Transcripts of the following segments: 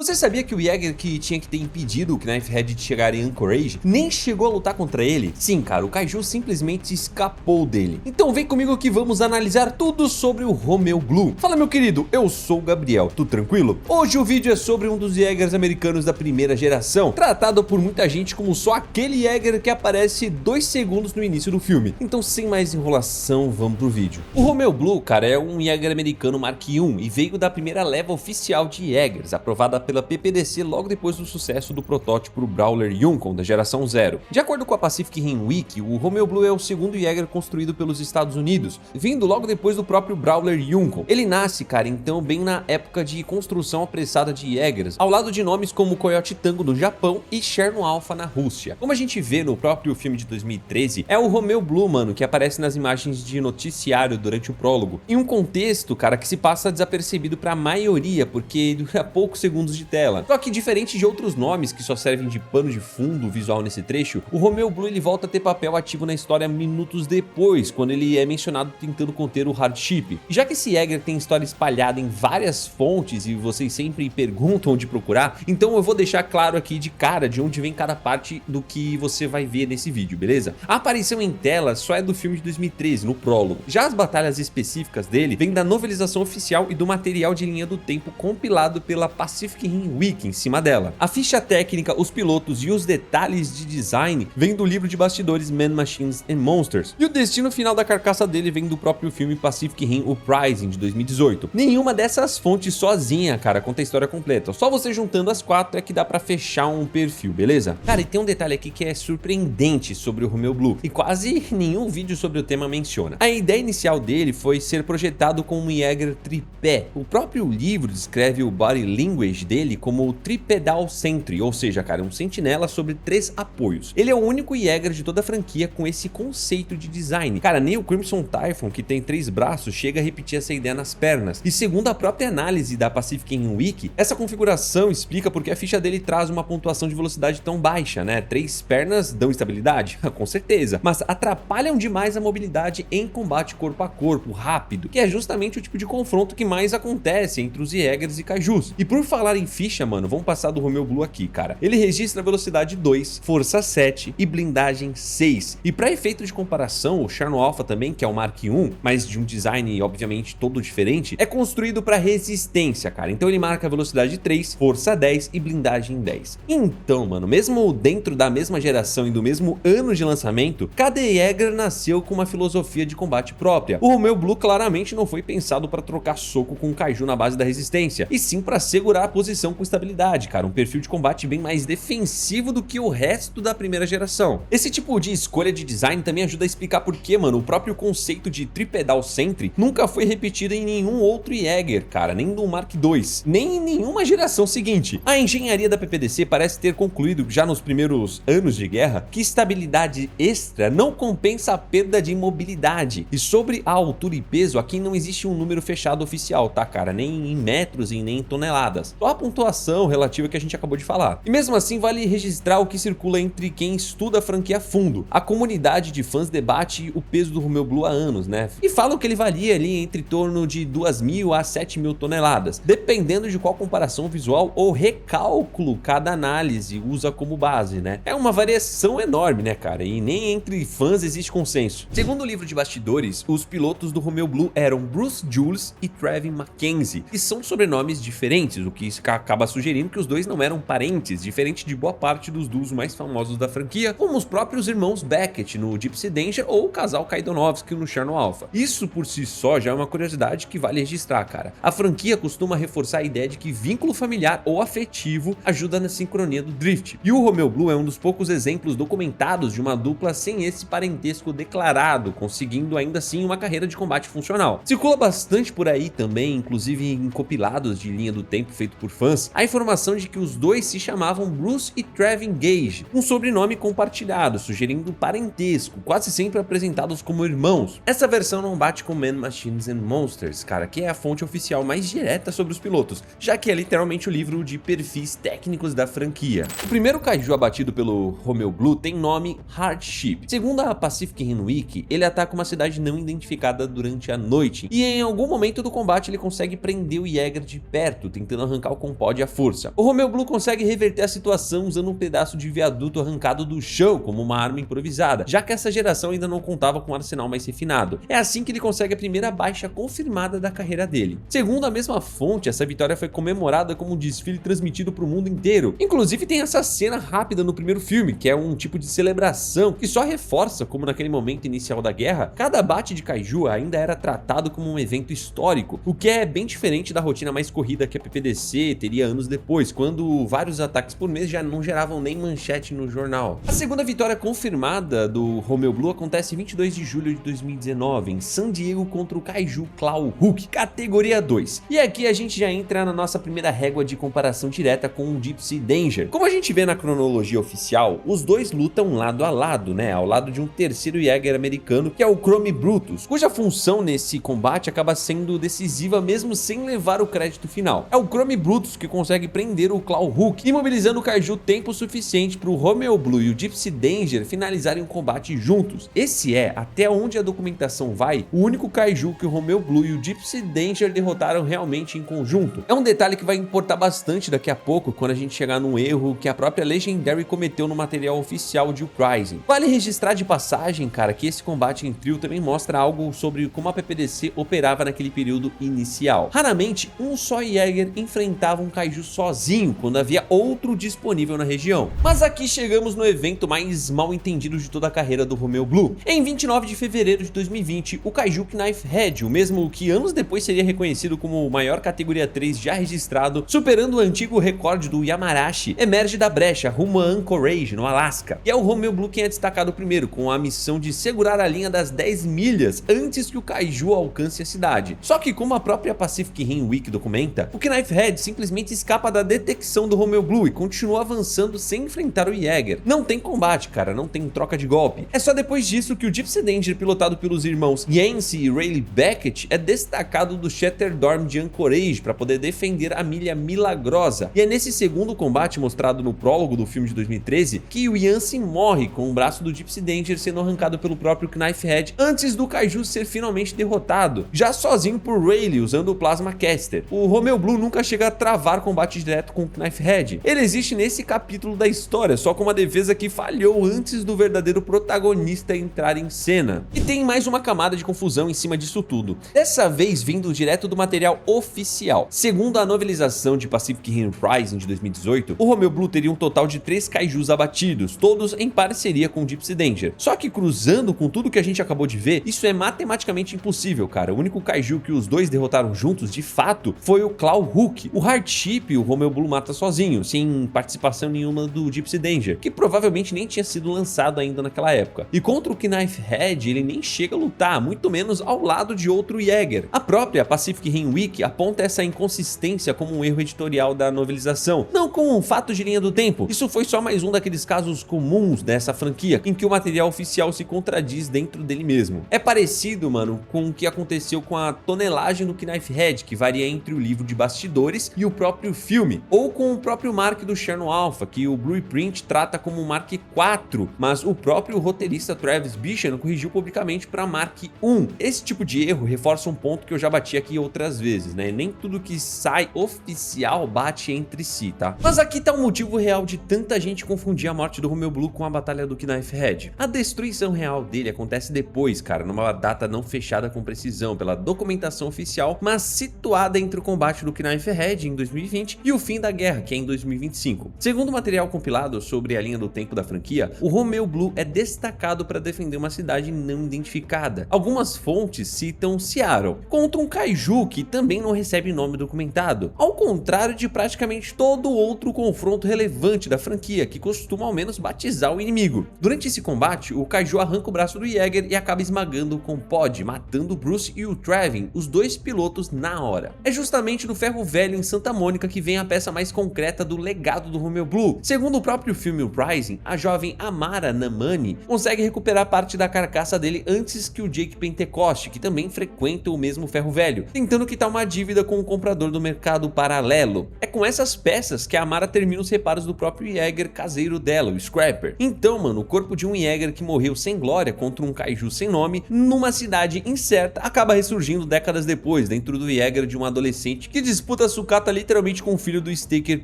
Você sabia que o Jäger que tinha que ter impedido o Knifehead de chegar em Anchorage nem chegou a lutar contra ele? Sim, cara, o Kaiju simplesmente escapou dele. Então vem comigo que vamos analisar tudo sobre o Romeo Blue. Fala, meu querido, eu sou o Gabriel, tudo tranquilo? Hoje o vídeo é sobre um dos Jägers americanos da primeira geração, tratado por muita gente como só aquele Jäger que aparece 2 segundos no início do filme. Então sem mais enrolação, vamos pro vídeo. O Romeo Blue, cara, é um Jäger americano Mark I e veio da primeira leva oficial de Jägers, aprovada pela PPDC logo depois do sucesso do protótipo Brawler Yukon da geração 0. De acordo com a Pacific Rim Wiki, o Romeo Blue é o segundo Jäger construído pelos Estados Unidos, vindo logo depois do próprio Brawler Yukon. Ele nasce, cara, então bem na época de construção apressada de Jägers, ao lado de nomes como Coyote Tango no Japão e Cherno Alpha na Rússia. Como a gente vê no próprio filme de 2013, é o Romeo Blue, mano, que aparece nas imagens de noticiário durante o prólogo, em um contexto, cara, que se passa desapercebido pra maioria, porque dura poucos segundos de tela. Só que diferente de outros nomes que só servem de pano de fundo visual nesse trecho, o Romeo Blue ele volta a ter papel ativo na história minutos depois, quando ele é mencionado tentando conter o Hardship. E já que esse Jäger tem história espalhada em várias fontes e vocês sempre perguntam onde procurar, então eu vou deixar claro aqui de cara de onde vem cada parte do que você vai ver nesse vídeo, beleza? A aparição em tela só é do filme de 2013, no prólogo. Já as batalhas específicas dele vêm da novelização oficial e do material de linha do tempo compilado pela Pacific Rim Wiki em cima dela. A ficha técnica, os pilotos e os detalhes de design vêm do livro de bastidores Man, Machines and Monsters. E o destino final da carcaça dele vem do próprio filme Pacific Rim Uprising de 2018. Nenhuma dessas fontes sozinha, cara, conta a história completa. Só você juntando as 4 é que dá pra fechar um perfil, beleza? Cara, e tem um detalhe aqui que é surpreendente sobre o Romeo Blue, e quase nenhum vídeo sobre o tema menciona. A ideia inicial dele foi ser projetado como um Jäger tripé. O próprio livro descreve o body language dele como o tripedal sentry, ou seja, cara, um sentinela sobre 3 apoios. Ele é o único Jäger de toda a franquia com esse conceito de design. Cara, nem o Crimson Typhon, que tem 3 braços, chega a repetir essa ideia nas pernas. E segundo a própria análise da Pacific Rim Wiki, essa configuração explica porque a ficha dele traz uma pontuação de velocidade tão baixa, né? 3 pernas dão estabilidade? Com certeza, mas atrapalham demais a mobilidade em combate corpo a corpo, rápido, que é justamente o tipo de confronto que mais acontece entre os Jägers e Kaijus. E por falar em ficha, mano, vamos passar do Romeo Blue aqui, cara. Ele registra velocidade 2, força 7 e blindagem 6. E para efeito de comparação, o Cherno Alpha também, que é o Mark I, mas de um design obviamente todo diferente, é construído para resistência, cara. Então ele marca velocidade 3, força 10 e blindagem 10. Então, mano, mesmo dentro da mesma geração e do mesmo ano de lançamento, cada Jäger nasceu com uma filosofia de combate própria. O Romeo Blue claramente não foi pensado para trocar soco com o Kaiju na base da resistência, e sim para segurar a posição com estabilidade, cara, um perfil de combate bem mais defensivo do que o resto da primeira geração. Esse tipo de escolha de design também ajuda a explicar por que, mano, o próprio conceito de tripedal sentry nunca foi repetido em nenhum outro Jäger, cara, nem no Mark II, nem em nenhuma geração seguinte. A engenharia da PPDC parece ter concluído já nos primeiros anos de guerra que estabilidade extra não compensa a perda de mobilidade. E sobre a altura e peso, aqui não existe um número fechado oficial, tá, cara? Nem em metros e nem em toneladas. Só a pontuação relativa que a gente acabou de falar. E mesmo assim, vale registrar o que circula entre quem estuda a franquia a fundo. A comunidade de fãs debate o peso do Romeo Blue há anos, né? E falam que ele varia ali entre torno de 2.000 a 7.000 toneladas, dependendo de qual comparação visual ou recálculo cada análise usa como base, né? É uma variação enorme, né, cara? E nem entre fãs existe consenso. Segundo o livro de bastidores, os pilotos do Romeo Blue eram Bruce Jules e Trevin Mackenzie, que são sobrenomes diferentes, o que acaba sugerindo que os dois não eram parentes, diferente de boa parte dos duos mais famosos da franquia, como os próprios irmãos Beckett no Gypsy Danger ou o casal Kaidonovski no Cherno Alpha. Isso por si só já é uma curiosidade que vale registrar, cara. A franquia costuma reforçar a ideia de que vínculo familiar ou afetivo ajuda na sincronia do drift, e o Romeo Blue é um dos poucos exemplos documentados de uma dupla sem esse parentesco declarado, conseguindo ainda assim uma carreira de combate funcional. Circula bastante por aí também, inclusive em compilados de linha do tempo feito por fãs, a informação de que os dois se chamavam Bruce e Trevin Gage, um sobrenome compartilhado, sugerindo parentesco, quase sempre apresentados como irmãos. Essa versão não bate com Man, Machines and Monsters, cara, que é a fonte oficial mais direta sobre os pilotos, já que é literalmente o livro de perfis técnicos da franquia. O primeiro Kaiju abatido pelo Romeo Blue tem nome Hardship. Segundo a Pacific Rim Wiki, ele ataca uma cidade não identificada durante a noite, e em algum momento do combate ele consegue prender o Jäger de perto, tentando arrancar o pode à força. O Romeu Blue consegue reverter a situação usando um pedaço de viaduto arrancado do chão como uma arma improvisada, já que essa geração ainda não contava com um arsenal mais refinado. É assim que ele consegue a primeira baixa confirmada da carreira dele. Segundo a mesma fonte, essa vitória foi comemorada como um desfile transmitido para o mundo inteiro. Inclusive tem essa cena rápida no primeiro filme, que é um tipo de celebração que só reforça como naquele momento inicial da guerra, cada abate de Kaiju ainda era tratado como um evento histórico, o que é bem diferente da rotina mais corrida que a PPDC teria anos depois, quando vários ataques por mês já não geravam nem manchete no jornal. A segunda vitória confirmada do Romeu Blue acontece em 22 de julho de 2019, em San Diego contra o Kaiju Claw Hulk, categoria 2. E aqui a gente já entra na nossa primeira régua de comparação direta com o Gypsy Danger. Como a gente vê na cronologia oficial, os dois lutam lado a lado, né, ao lado de um terceiro Jäger americano, que é o Chrome Brutus, cuja função nesse combate acaba sendo decisiva mesmo sem levar o crédito final. É o Chrome Brutus que consegue prender o Claw Hulk, imobilizando o Kaiju tempo suficiente para o Romeu Blue e o Gypsy Danger finalizarem o combate juntos. Esse é, até onde a documentação vai, o único Kaiju que o Romeu Blue e o Gypsy Danger derrotaram realmente em conjunto. É um detalhe que vai importar bastante daqui a pouco, quando a gente chegar num erro que a própria Legendary cometeu no material oficial de Uprising. Vale registrar de passagem, cara, que esse combate em trio também mostra algo sobre como a PPDC operava naquele período inicial. Raramente, um só Jäger enfrentava um Kaiju sozinho, quando havia outro disponível na região. Mas aqui chegamos no evento mais mal entendido de toda a carreira do Romeu Blue. Em 29 de fevereiro de 2020, o Kaiju Knifehead, o mesmo que anos depois seria reconhecido como o maior categoria 3 já registrado, superando o antigo recorde do Yamarashi, emerge da brecha rumo a Anchorage, no Alasca. E é o Romeu Blue quem é destacado primeiro, com a missão de segurar a linha das 10 milhas antes que o Kaiju alcance a cidade. Só que, como a própria Pacific Rim Week documenta, o Knifehead simplesmente escapa da detecção do Romeu Blue e continua avançando sem enfrentar o Jäger. Não tem combate, cara, não tem troca de golpe. É só depois disso que o Gypsy Danger, pilotado pelos irmãos Yancey e Rayleigh Beckett, é destacado do Shatterdorm de Anchorage para poder defender a Milha Milagrosa. E é nesse segundo combate, mostrado no prólogo do filme de 2013, que o Yancey morre com o braço do Gypsy Danger sendo arrancado pelo próprio Knifehead antes do Kaiju ser finalmente derrotado, já sozinho por Rayleigh usando o Plasma Caster. O Romeu Blue nunca chega a travar combate direto com o Knifehead. Ele existe nesse capítulo da história, só com uma defesa que falhou antes do verdadeiro protagonista entrar em cena. E tem mais uma camada de confusão em cima disso tudo, dessa vez vindo direto do material oficial. Segundo a novelização de Pacific Rim Uprising de 2018, o Romeu Blue teria um total de 3 Kaijus abatidos, todos em parceria com o Gypsy Danger. Só que cruzando com tudo que a gente acabou de ver, isso é matematicamente impossível, cara. O único Kaiju que os dois derrotaram juntos, de fato, foi o Claw Hulk. O Hardship o Romeu Blue mata sozinho, sem participação nenhuma do Gypsy Danger, que provavelmente nem tinha sido lançado ainda naquela época. E contra o Knifehead, ele nem chega a lutar, muito menos ao lado de outro Jäger. A própria Pacific Rim Week aponta essa inconsistência como um erro editorial da novelização, não como um fato de linha do tempo. Isso foi só mais um daqueles casos comuns dessa franquia, em que o material oficial se contradiz dentro dele mesmo. É parecido, mano, com o que aconteceu com a tonelagem do Knifehead, que varia entre o livro de bastidores e o próprio filme, ou com o próprio Mark do Cherno Alpha, que o Blueprint trata como Mark 4, mas o próprio roteirista Travis Bichon corrigiu publicamente para Mark 1. Esse tipo de erro reforça um ponto que eu já bati aqui outras vezes, né? Nem tudo que sai oficial bate entre si, tá? Mas aqui tá o motivo real de tanta gente confundir a morte do Romeu Blue com a batalha do Knifehead. A destruição real dele acontece depois, cara, numa data não fechada com precisão pela documentação oficial, mas situada entre o combate do Knifehead em 2020 e o fim da guerra, que é em 2025. Segundo o material compilado sobre a linha do tempo da franquia, o Romeu Blue é destacado para defender uma cidade não identificada. Algumas fontes citam Seattle, contra um Kaiju que também não recebe nome documentado, ao contrário de praticamente todo outro confronto relevante da franquia, que costuma ao menos batizar o inimigo. Durante esse combate, o Kaiju arranca o braço do Jäger e acaba esmagando com o Pod, matando o Bruce e o Trevin, os dois pilotos, na hora. É justamente no Ferro Velho em Santa Mônica que vem a peça mais concreta do legado do Romeu Blue. Segundo o próprio filme Uprising, a jovem Amara Namani consegue recuperar parte da carcaça dele antes que o Jake Pentecoste, que também frequenta o mesmo Ferro Velho, tentando quitar uma dívida com o comprador do mercado paralelo. É com essas peças que a Amara termina os reparos do próprio Jäger caseiro dela, o Scrapper. Então, mano, o corpo de um Jäger que morreu sem glória contra um Kaiju sem nome, numa cidade incerta, acaba ressurgindo décadas depois, dentro do Jäger de um adolescente que disputa sucata literalmente com o filho do Staker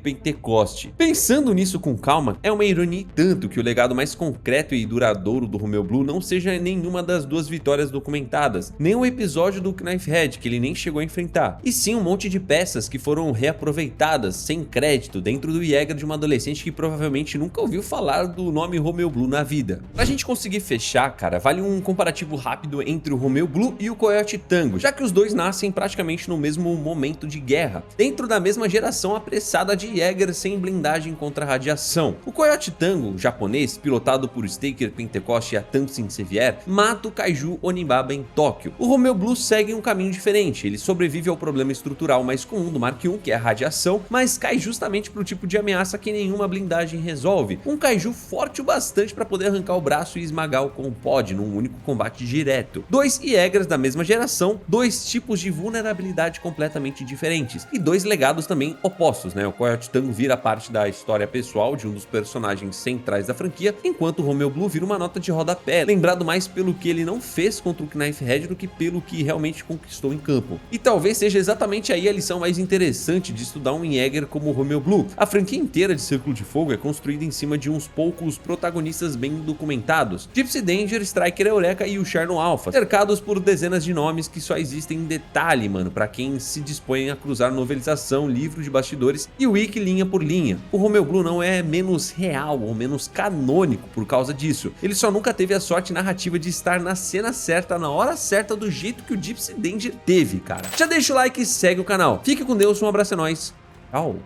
Pentecoste. Pensando nisso com calma, é uma ironia e tanto que o legado mais concreto e duradouro do Romeo Blue não seja nenhuma das duas vitórias documentadas, nem o episódio do Knifehead, que ele nem chegou a enfrentar, e sim um monte de peças que foram reaproveitadas, sem crédito, dentro do Jäger de uma adolescente que provavelmente nunca ouviu falar do nome Romeo Blue na vida. Pra gente conseguir fechar, cara, vale um comparativo rápido entre o Romeo Blue e o Coyote Tango, já que os dois nascem praticamente no mesmo momento de guerra, dentro da mesma geração apressada de Jäger sem blindagem contra radiação. O Coyote Tango, japonês, pilotado por Staker Pentecoste e a Tamsin Sevier, mata o Kaiju Onibaba em Tóquio. O Romeo Blue segue um caminho diferente, ele sobrevive ao problema estrutural mais comum do Mark I, que é a radiação, mas cai justamente pro tipo de ameaça que nenhuma blindagem resolve. Um Kaiju forte o bastante para poder arrancar o braço e esmagar o Compod num único combate direto. Dois Jägers da mesma geração, dois tipos de vulnerabilidade completamente diferentes, e dois legados também opostos, né? O Coyote Tango vira parte da história pessoal de um dos personagens centrais da franquia, enquanto o Romeo Blue vira uma nota de rodapé, lembrado mais pelo que ele não fez contra o Knifehead do que pelo que realmente conquistou em campo. E talvez seja exatamente aí a lição mais interessante de estudar um Jäger como o Romeo Blue. A franquia inteira de Círculo de Fogo é construída em cima de uns poucos protagonistas bem documentados: Gypsy Danger, Striker Eureka e o Cherno Alpha, cercados por dezenas de nomes que só existem em detalhe, mano, pra quem se dispõe a cruzar novelização, livro de bastidores e wiki linha por linha. O Romeo Blue não é menos real ou menos canônico por causa disso, ele só nunca teve a sorte narrativa de estar na cena certa, na hora certa, do jeito que o Gypsy Danger teve, cara. Já deixa o like e segue o canal. Fique com Deus, um abraço, é nóis. Tchau.